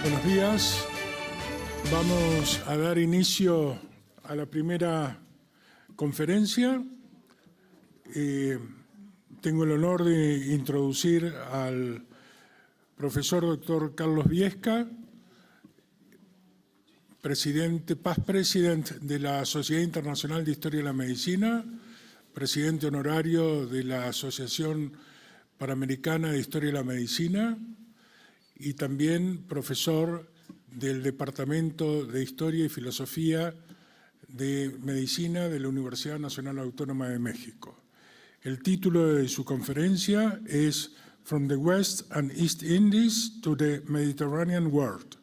Buenos días. Vamos a dar inicio a la primera conferencia. Tengo el honor de introducir al profesor doctor Carlos Viesca, past president de la Sociedad Internacional de Historia de la Medicina, presidente honorario de la Asociación Panamericana de Historia de la Medicina y también profesor del Departamento de Historia y Filosofía de Medicina de la Universidad Nacional Autónoma de México. El título de su conferencia es From the West and East Indies to the Mediterranean World,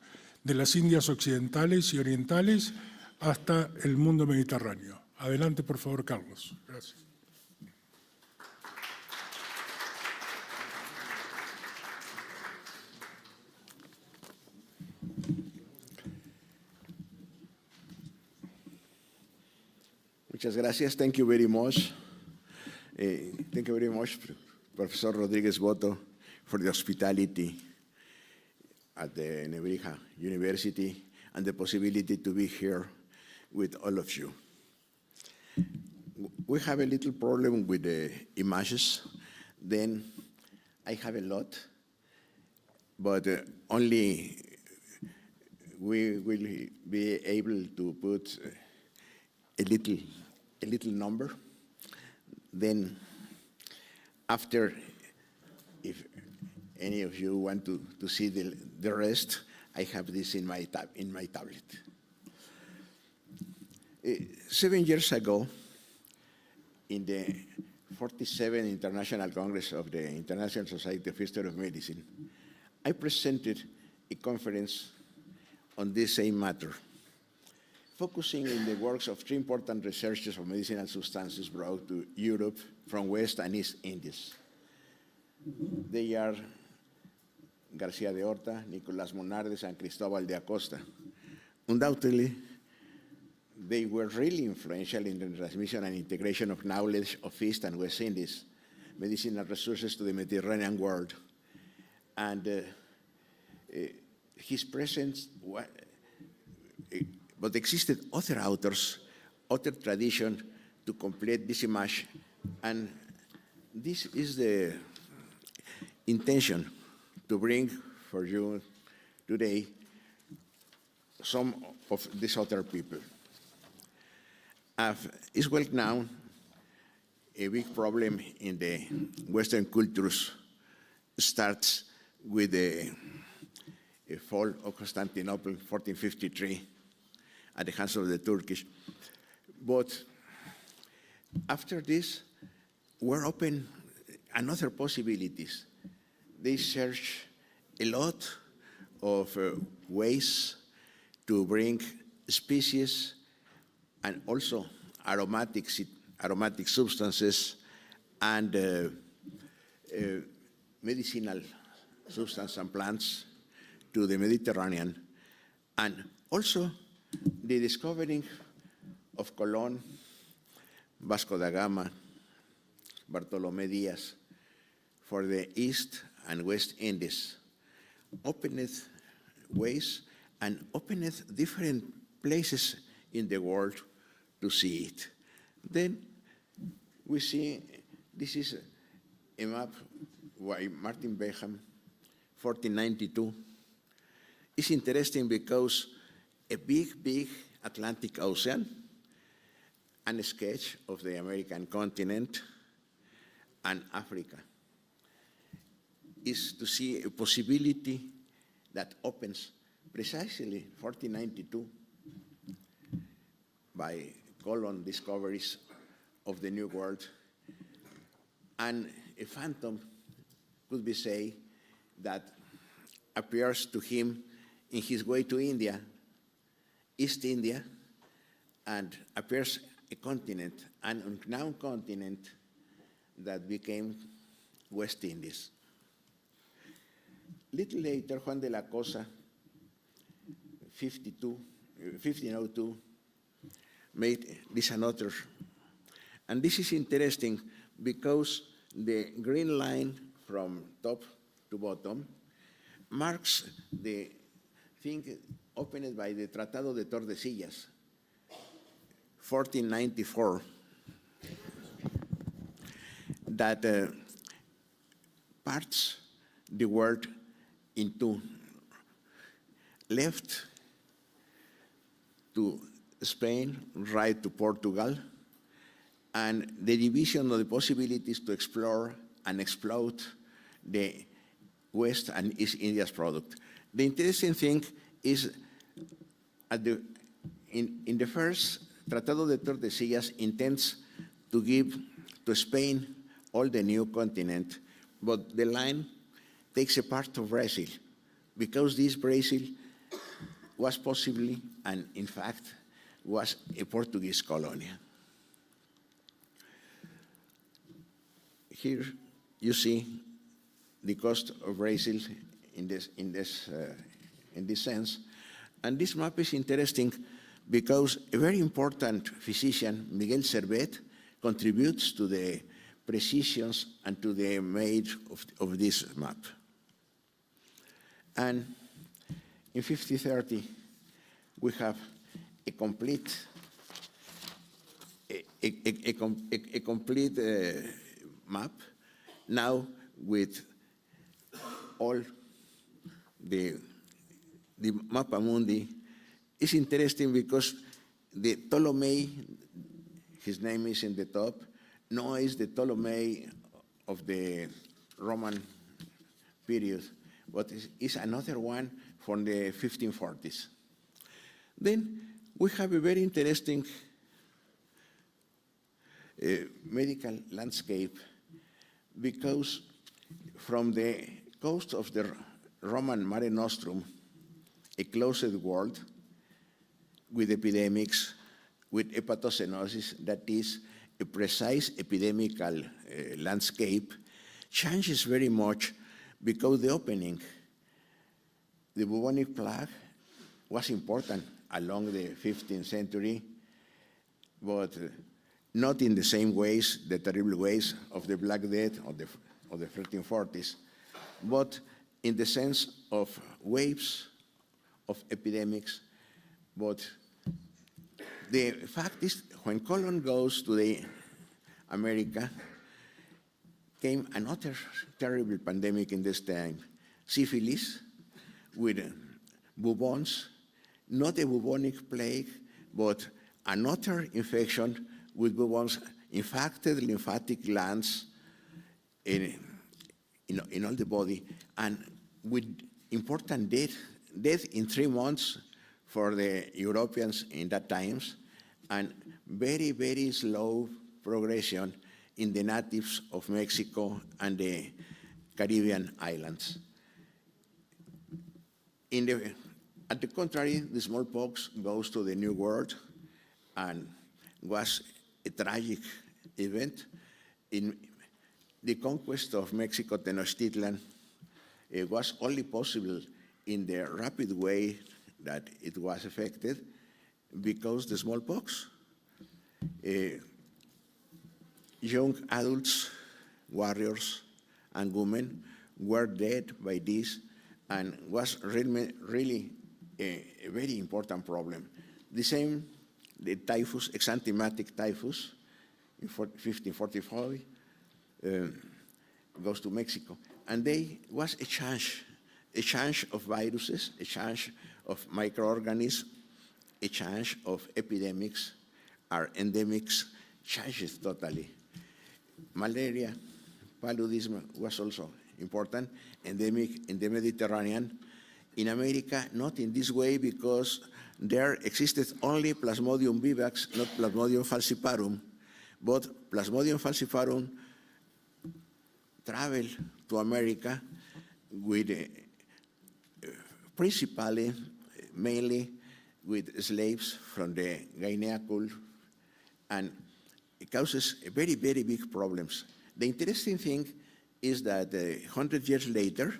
de las Indias Occidentales y Orientales hasta el mundo mediterráneo. Adelante, por favor, Carlos. Gracias. Muchas gracias. Thank you very much. Thank you very much, Professor Rodriguez Boto, for the hospitality at the Nebrija University and the possibility to be here with all of you. We have a little problem with the images. Then I have a lot, but only we will be able to put a little number. Then after, if any of you want to see the rest, I have this in my tablet. 7 years ago, in the 47th International Congress of the International Society of History of Medicine, I presented a conference on this same matter, focusing in the works of 3 important researchers of medicinal substances brought to Europe from West and East Indies. They are García de Horta, Nicolás Monardes, and Cristóbal de Acosta. Undoubtedly, they were really influential in the transmission and integration of knowledge of East and West Indies, medicinal resources to the Mediterranean world. And his presence, but existed other authors, other tradition to complete this image, and this is the intention to bring for you today some of these other people. It's well known, a big problem in the Western cultures starts with the fall of Constantinople, 1453, at the hands of the Turkish. But after this, were open another possibilities. They search a lot of ways to bring species and also aromatic substances and medicinal substances and plants to the Mediterranean, and also the discovering of Colón, Vasco da Gama, Bartolomé Diaz for the East and West Indies openeth ways and openeth different places in the world to see it. Then we see this is a map by Martin Beham, 1492. It's interesting because a big Atlantic Ocean and a sketch of the American continent and Africa is to see a possibility that opens precisely 1492 by Colon discoveries of the New World, and a phantom could be say that appears to him in his way to India, East India, and appears a continent, an unknown continent that became West Indies. Little later, Juan de la Cosa, 1502, made this another. And this is interesting because the green line from top to bottom marks the think opened by the Tratado de Tordesillas, 1494, that parts the world into left to Spain, right to Portugal, and the division of the possibilities to explore and exploit the West and East India's product. The interesting thing is in the first, Tratado de Tordesillas intends to give to Spain all the new continent, but the line takes a part of Brazil, because this Brazil was possibly, and in fact, was a Portuguese colony. Here you see the coast of Brazil in this sense. And this map is interesting because a very important physician, Miguel Servet, contributes to the precisions and to the made of this map. And in 5030, we have a complete map, now with all the Mappa Mundi. Is interesting because the Ptolemy, his name is in the top, no, is the Ptolemy of the Roman period, but is another one from the 1540s. Then we have a very interesting medical landscape, because from the coast of the Roman Mare Nostrum, a closed world with epidemics, with hepatocenosis, that is a precise epidemical landscape, changes very much because the opening, the bubonic plague, was important along the 15th century, but not in the same ways, the terrible ways of the Black Death of the 1340s, but in the sense of waves of epidemics. But the fact is, when Colon goes to the America, came another terrible pandemic in this time, syphilis, with bubons, not a bubonic plague, but another infection with bubons, infected lymphatic glands in all the body, and with important death in 3 months for the Europeans in that times, and very, very slow progression in the natives of Mexico and the Caribbean islands. At the contrary, the smallpox goes to the New World and was a tragic event. In the conquest of Mexico, Tenochtitlan, it was only possible in the rapid way that it was affected because the smallpox. Young adults, warriors, and women were dead by this, and was really a very important problem. The same, the typhus, exanthematic typhus, in 1545, goes to Mexico. And there was a change of viruses, a change of microorganisms, a change of epidemics, or endemics, changes totally. Malaria, paludism was also important, endemic in the Mediterranean. In America, not in this way, because there existed only Plasmodium vivax, not Plasmodium falciparum, but Plasmodium falciparum traveled to America with principally, mainly with slaves from the Guinea Gulf, and it causes very, very big problems. The interesting thing is that 100 years later,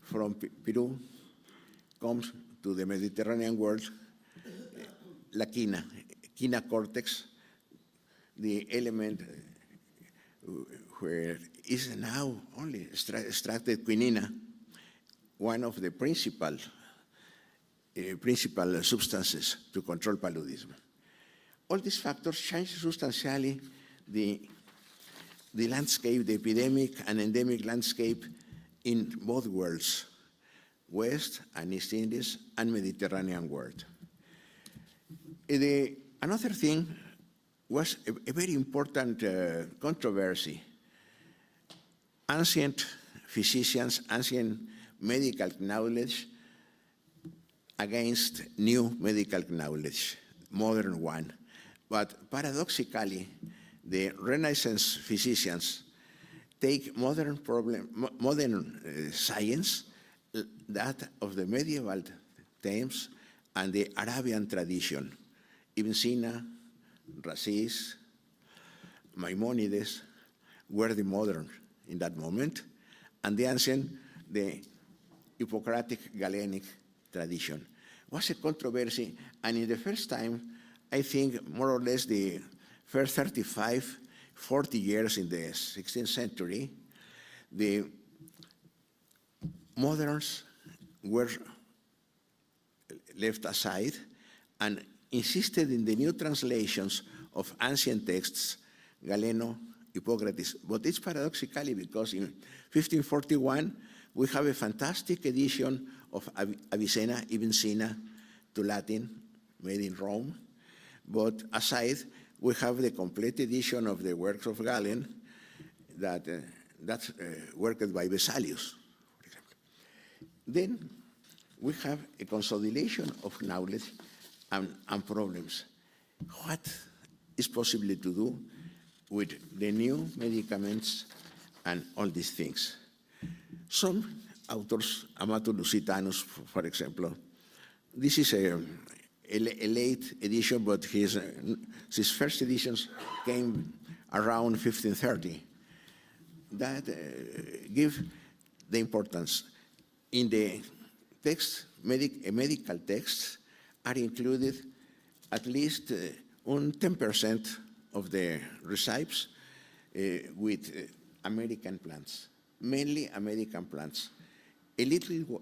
from Peru comes to the Mediterranean world, la quina cortex, the element where is now only extracted quinina, one of the principal principal substances to control paludism. All these factors change substantially the landscape, the epidemic and endemic landscape in both worlds, West and East Indies and Mediterranean world. Another thing was a very important controversy. Ancient physicians, ancient medical knowledge against new medical knowledge, modern one. But paradoxically, the Renaissance physicians take modern science, that of the medieval times and the Arabian tradition. Ibn Sina, Rasis, Maimonides were the modern in that moment, and the ancient, the Hippocratic Galenic tradition. Was a controversy, and in the first time, I think more or less the first 35, 40 years in the 16th century, the moderns were left aside and insisted in the new translations of ancient texts, Galeno, Hippocrates. But it's paradoxically because in 1541, we have a fantastic edition of Avicenna, Ibn Sina, to Latin, made in Rome. But aside, we have the complete edition of the works of Galen that's worked by Vesalius, for example. Then we have a consolidation of knowledge and problems. What is possible to do with the new medicaments and all these things? Some authors, Amato Lusitanus, for example, this is a late edition, but his first editions came around 1530. That give the importance. In the text, medical texts are included at least 10% of the recipes with American plants, mainly American plants. A little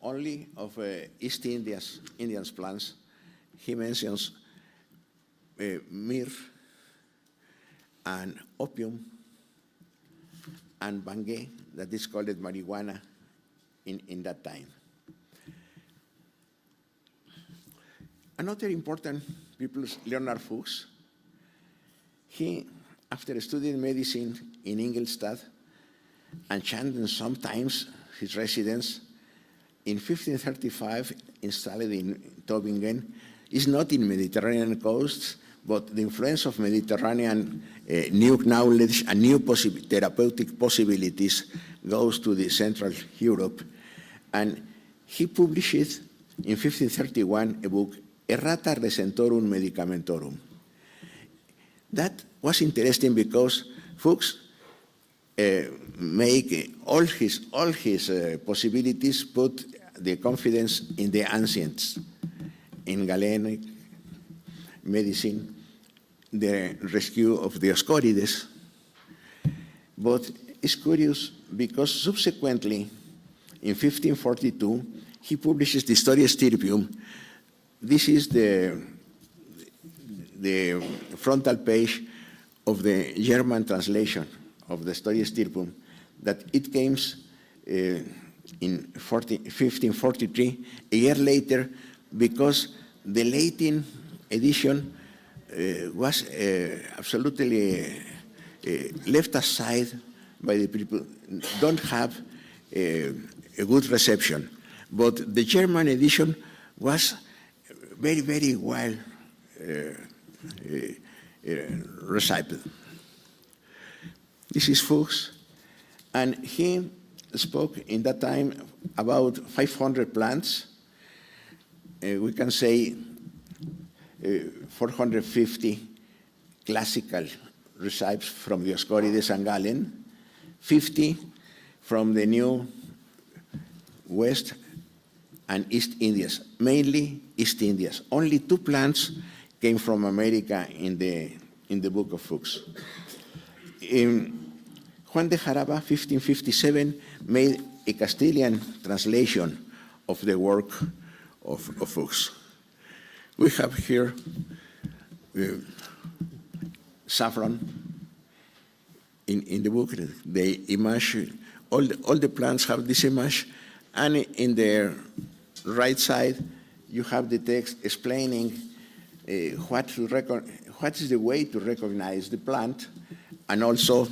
only of East Indian plants. He mentions myrrh and opium and bangay, that is called marijuana in that time. Another important people is Leonard Fuchs. He, after studying medicine in Ingolstadt and changing sometimes his residence, in 1535 installed in Tübingen, is not in Mediterranean coasts, but the influence of Mediterranean new knowledge and new therapeutic possibilities goes to the Central Europe. And he published in 1531 a book, Errata Recentorum Medicamentorum. That was interesting because Fuchs make all his possibilities, put the confidence in the ancients, in Galenic medicine, the rescue of the Dioscorides. But it's curious because subsequently, in 1542, he publishes the Historia Stirpium. This is the frontal page of the German translation of the Historia Stirpium, that it came in 1543, a year later, because the Latin edition was absolutely left aside by the people, don't have a good reception. But the German edition was very, very well received. This is Fuchs, and he spoke in that time about 500 plants. We can say 450 classical recipes from Dioscorides and Galen, 50 from the new West and East Indies, mainly East Indies. Only 2 plants came from America in the book of Fuchs. Juan de Jaraba, 1557, made a Castilian translation of the work of books. We have here saffron in the book. The image, all the plants have this image, and in the right side, you have the text explaining what is the way to recognize the plant, and also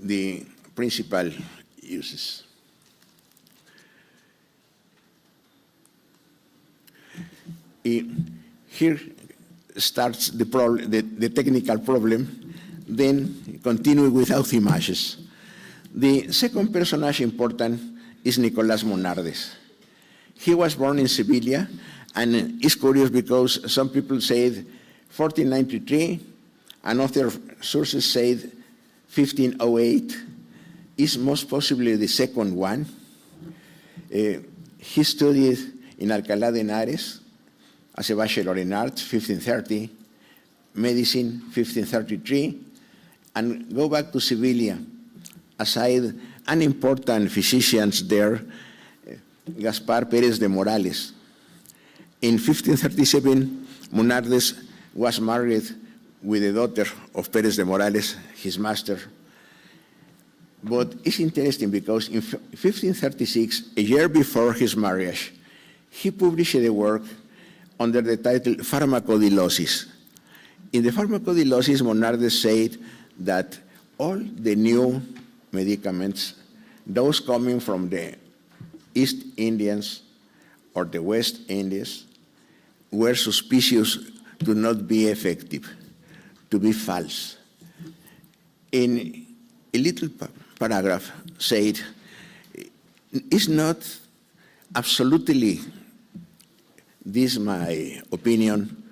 the principal uses. Here starts the problem, the technical problem, then continue without images. The second personage important is Nicolás Monardes. He was born in Sevilla, and it's curious because some people said 1493, and other sources said 1508, is most possibly the second one. He studied in Alcalá de Henares as a bachelor in arts, 1530, medicine, 1533, and go back to Sevilla. Aside unimportant physicians there, Gaspar Pérez de Morales. In 1537, Monardes was married with the daughter of Pérez de Morales, his master. But it's interesting because in 1536, a year before his marriage, he published a work under the title Pharmacodiliosis. In the Pharmacodiliosis, Monardes said that all the new medicaments, those coming from the East Indians or the West Indies, were suspicious to not be effective, to be false. In a little paragraph said, it's not absolutely this my opinion,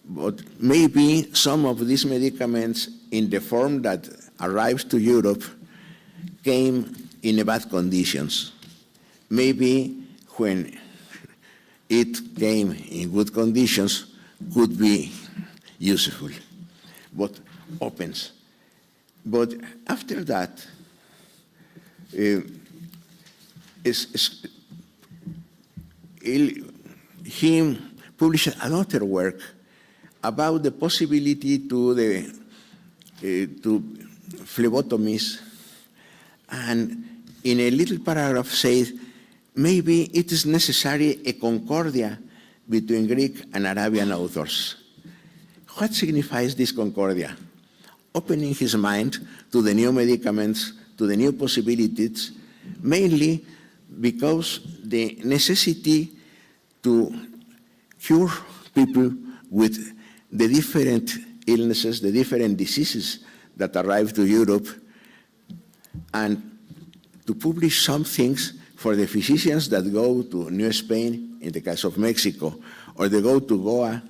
but maybe some of these medicaments in the form that arrived to Europe came in bad conditions. Maybe when it came in good conditions could be useful, but opens. But after that, he published another work about the possibility to phlebotomies, and in a little paragraph said, maybe it is necessary a concordia between Greek and Arabian authors. What signifies this concordia? Opening his mind to the new medicaments, to the new possibilities, mainly because the necessity to cure people with the different illnesses, the different diseases that arrive to Europe, and to publish some things for the physicians that go to New Spain, in the case of Mexico, or they go to Goa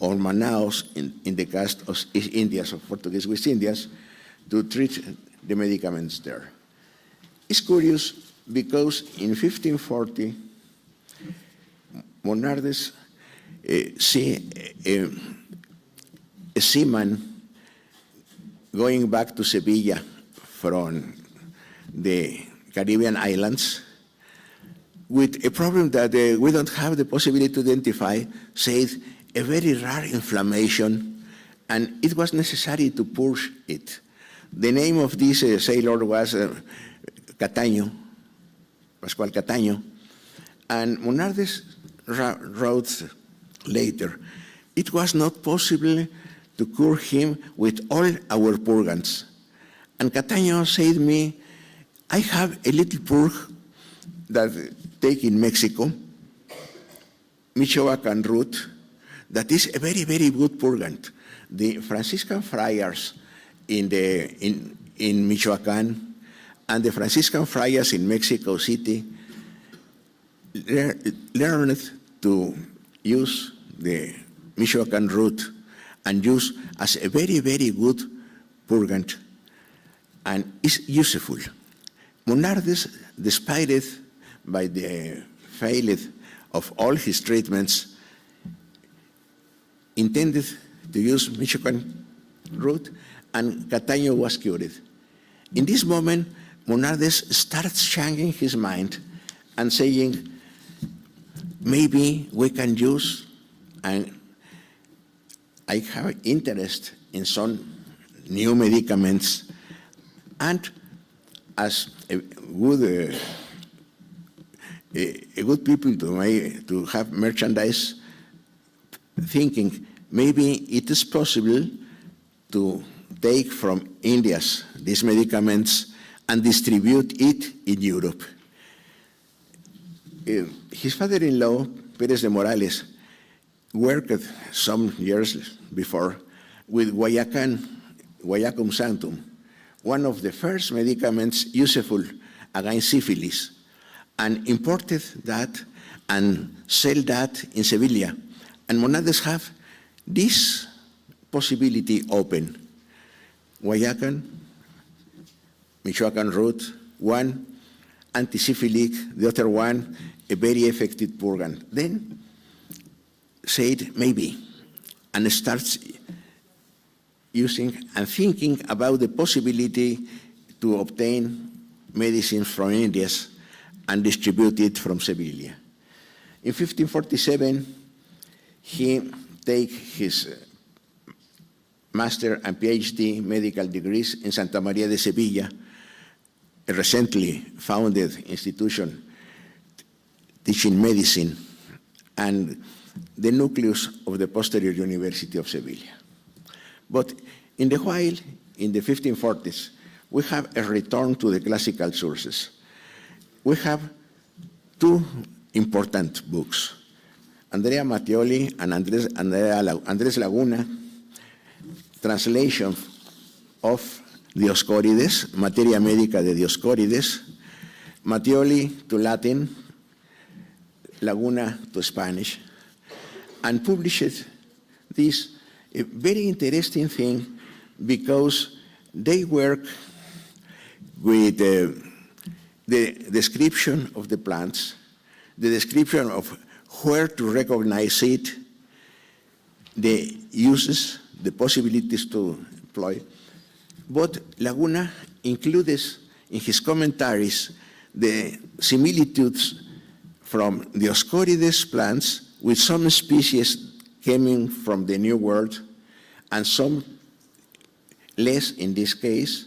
or Manaus, in the case of East Indias, of Portuguese West Indies, to treat the medicaments there. It's curious because in 1540, Monardes see a seaman going back to Sevilla from the Caribbean islands with a problem that we don't have the possibility to identify, said a very rare inflammation, and it was necessary to purge it. The name of this sailor was Cataño, Pascual Cataño, and Monardes wrote later, it was not possible to cure him with all our purgants. And Cataño said to me, I have a little purge that take in Mexico, Michoacan root, that is a very, very good purgant. The Franciscan friars in Michoacan and the Franciscan friars in Mexico City learned to use the Michoacan root and use as a very, very good purgant, and is useful. Monardes, despite it, by the failure of all his treatments, intended to use Michoacan root, and Cataño was cured. In this moment, Monardes starts changing his mind and saying, maybe we can use, and I have interest in some new medicaments, and as a good people to have merchandise, thinking maybe it is possible to take from India's these medicaments and distribute it in Europe. His father-in-law, Pérez de Morales, worked some years before with Guayacum santum, one of the first medicaments useful against syphilis, and imported that and sell that in Sevilla. And monades have this possibility open. Guayacum, Michoacan root, one antisyphilic, the other one a very effective purgant. Then said maybe, and starts using and thinking about the possibility to obtain medicines from India and distribute it from Sevilla. In 1547, he take his master and PhD medical degrees in Santa Maria de Sevilla, a recently founded institution teaching medicine, and the nucleus of the posterior University of Sevilla. But in the while, in the 1540s, we have a return to the classical sources. We have two important books, Andrea Mattioli and Andrés Laguna, translation of Dioscórides, Materia Médica de Dioscórides, Mattioli to Latin, Laguna to Spanish, and published this a very interesting thing because they work with the description of the plants, the description of where to recognize it, the uses, the possibilities to employ. But Laguna includes in his commentaries the similitudes from Dioscórides plants with some species coming from the New World and some less, in this case,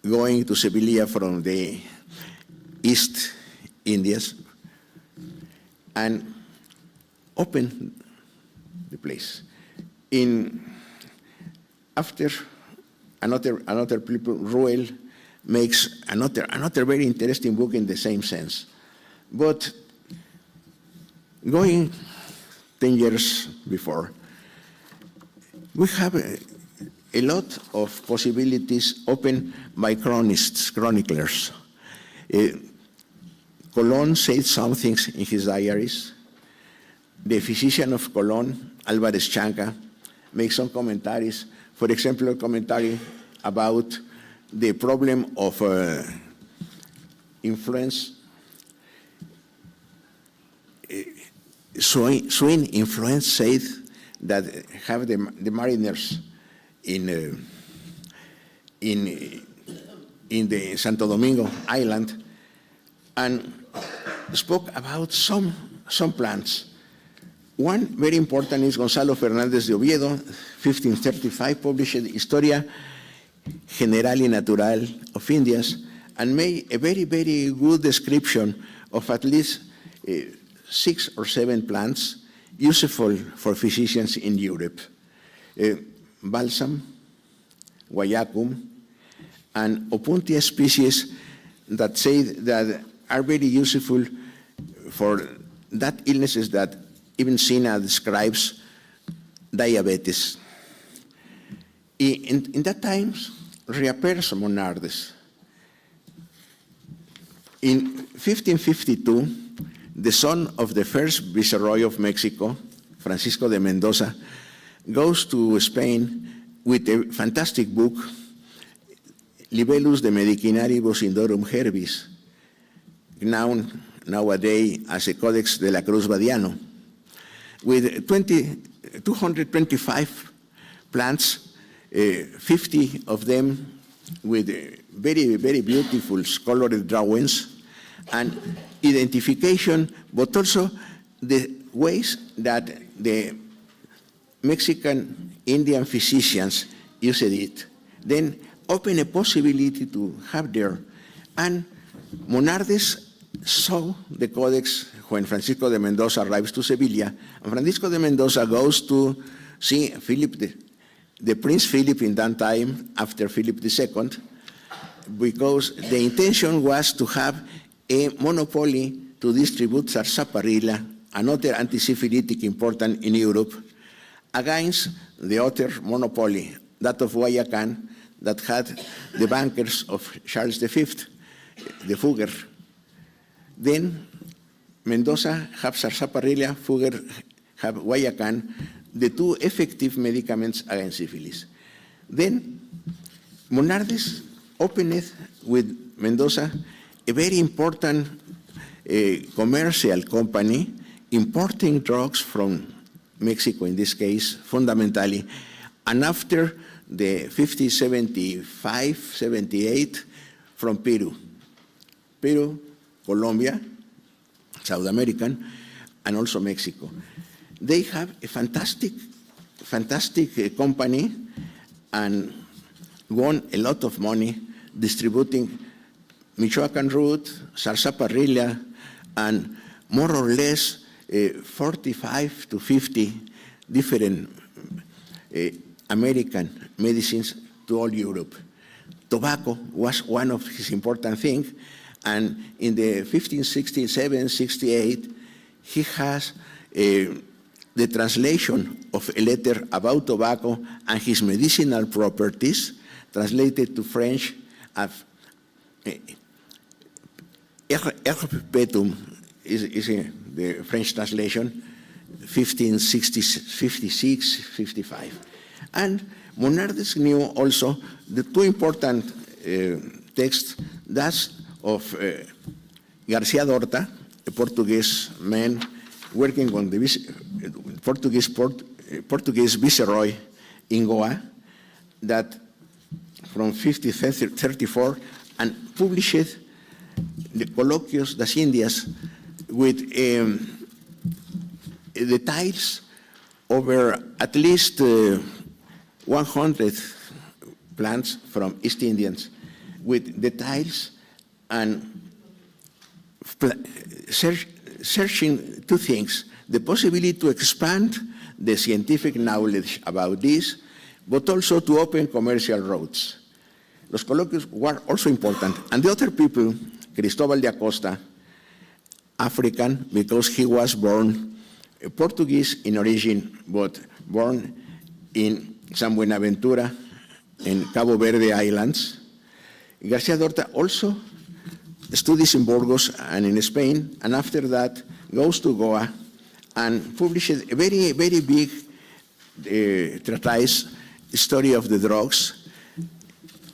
going to Sevilla from the East Indies, and open the place. After another people, Ruel makes another very interesting book in the same sense. But going 10 years before, we have a lot of possibilities opened by chroniclers. Colón said some things in his diaries. The physician of Colón, Álvarez Chanca, makes some commentaries. For example, a commentary about the problem of influence, swine influence, said that have the mariners in the Santo Domingo island, and spoke about some plants. One very important is Gonzalo Fernández de Oviedo, 1535, published Historia General y Natural of Indias, and made a very, very good description of at least 6 or 7 plants useful for physicians in Europe. Balsam, Guayacum, and Opuntia species that say that are very useful for that illnesses that even Sina describes, diabetes. In that time, reappears monardes. In 1552, the son of the first Viceroy of Mexico, Francisco de Mendoza, goes to Spain with a fantastic book, Libellus de Medicinaribus Indorum Herbis, known nowadays as a Codex de la Cruz Badiano, with 225 plants, 50 of them with very, very beautiful colored drawings, and identification, but also the ways that the Mexican Indian physicians used it. Then open a possibility to have there. And Monardes saw the codex when Francisco de Mendoza arrives to Sevilla, and Francisco de Mendoza goes to see Philip, the Prince Philip in that time, after Philip II, because the intention was to have a monopoly to distribute sarsaparilla, another antisyphilitic important in Europe, against the other monopoly, that of Guayacan, that had the bankers of Charles V, the Fugger. Then Mendoza have sarsaparilla, Fugger have Guayacan, the two effective medicaments against syphilis. Then Monardes opened with Mendoza a very important commercial company importing drugs from Mexico, in this case, fundamentally. And after the 75, 78, from Peru, Colombia, South American, and also Mexico. They have a fantastic company and won a lot of money distributing Michoacan root, sarsaparilla, and more or less 45 to 50 different American medicines to all Europe. Tobacco was one of his important things, and in the 1567, 68, he has the translation of a letter about tobacco and his medicinal properties, translated to French as Herbe Petum is the French translation, 1556, 55. And Monardes knew also the two important texts, that's of Garcia Dorta, a Portuguese man working on the Portuguese viceroy in Goa, that from 1534, and published the Colloquios das Indias with details over at least 100 plants from East Indians, with details and searching two things: the possibility to expand the scientific knowledge about this, but also to open commercial roads. Los colloquios were also important. And the other people, Cristóbal de Acosta, African, because he was born Portuguese in origin, but born in San Buenaventura in Cabo Verde Islands. Garcia Dorta also studies in Burgos and in Spain, and after that goes to Goa and publishes a very, very big treatise, Story of the Drugs,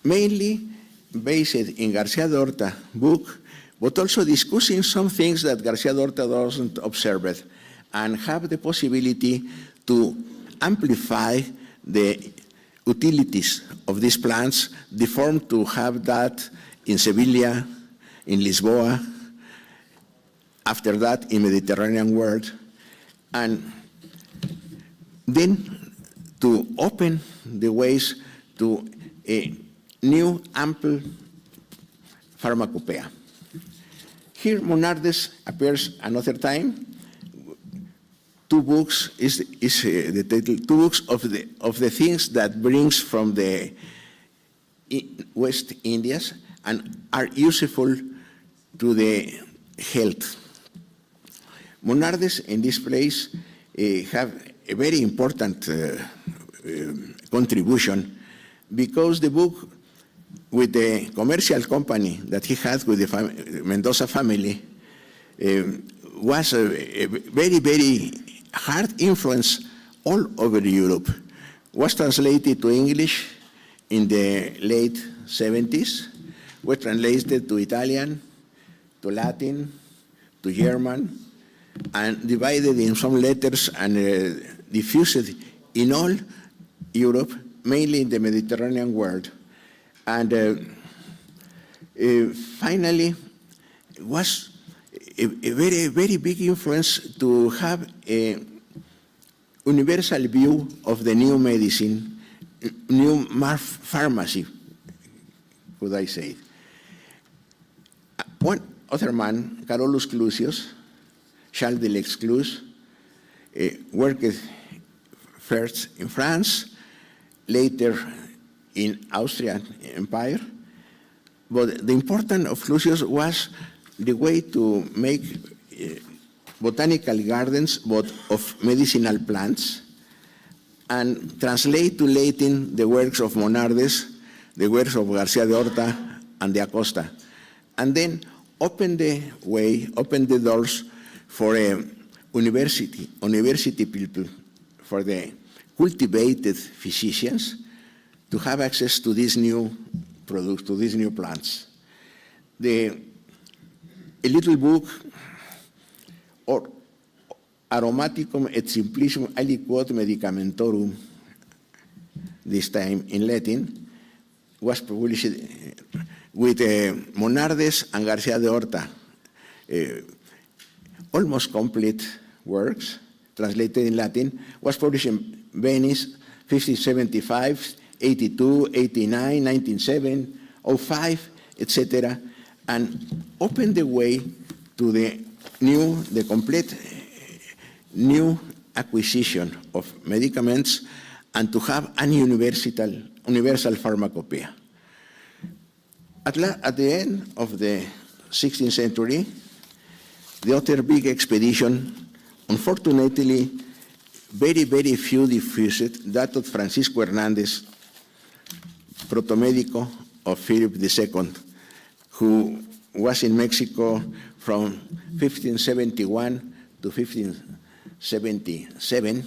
mainly based in Garcia Dorta book, but also discussing some things that Garcia Dorta doesn't observe, and have the possibility to amplify the utilities of these plants, deformed to have that in Sevilla, in Lisboa, after that in Mediterranean world, and then to open the ways to a new ample pharmacopoeia. Here Monardes appears another time. Two books is the title. Two books of the things that brings from the West Indies and are useful to the health. Monardes in this place have a very important contribution, because the book with the commercial company that he had with the Mendoza family was a very, very hard influence all over Europe. Was translated to English in the late 70s, was translated to Italian, to Latin, to German, and divided in some letters and diffused in all Europe, mainly in the Mediterranean world. And finally was a very, very big influence to have a universal view of the new medicine, new pharmacy, could I say. One other man, Carolus Clusius, Charles de l'Exclus, worked first in France, later in Austrian Empire. But the importance of Clusius was the way to make botanical gardens, but of medicinal plants, and translate to Latin the works of Monardes, the works of Garcia de Horta and de Acosta, and then open the way, open the doors for a university people, for the cultivated physicians to have access to these new products, to these new plants. A little book, or Aromaticum et Simplicum Aliquot Medicamentorum, this time in Latin, was published with Monardes and Garcia de Horta, almost complete works, translated in Latin, was published in Venice, 1575, 82, 89, 1907, 05, etc., and opened the way to the complete new acquisition of medicaments and to have an universal pharmacopoeia. At the end of the 16th century, the other big expedition, unfortunately, very, very few diffused, that of Francisco Hernandez, protomédico of Philip II, who was in Mexico from 1571 to 1577,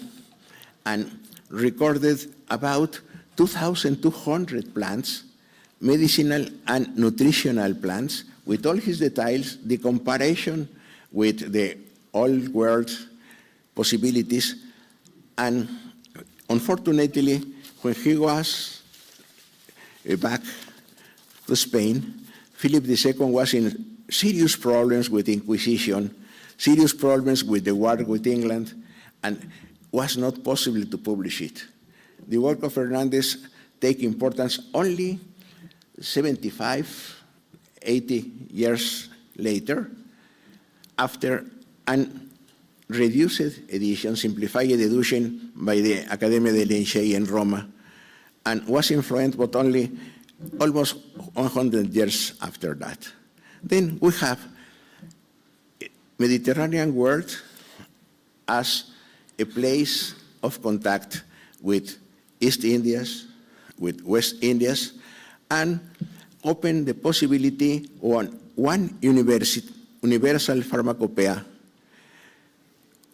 and recorded about 2,200 plants, medicinal and nutritional plants, with all his details, the comparison with the old world possibilities. And unfortunately, when he was back to Spain, Philip II was in serious problems with Inquisition, serious problems with the war with England, and was not possible to publish it. The work of Hernandez take importance only 75, 80 years later, after an reduced edition, simplified edition by the Accademia delle Lincei in Roma, and was influenced but only almost 100 years after that. Then we have Mediterranean world as a place of contact with East Indias, with West Indias, and open the possibility of one universal pharmacopoeia,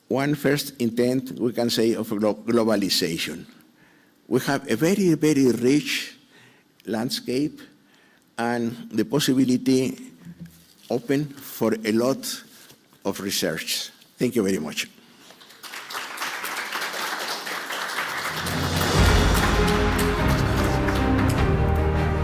one first intent, we can say, of globalization. We have a very, very rich landscape and the possibility open for a lot of research. Thank you very much.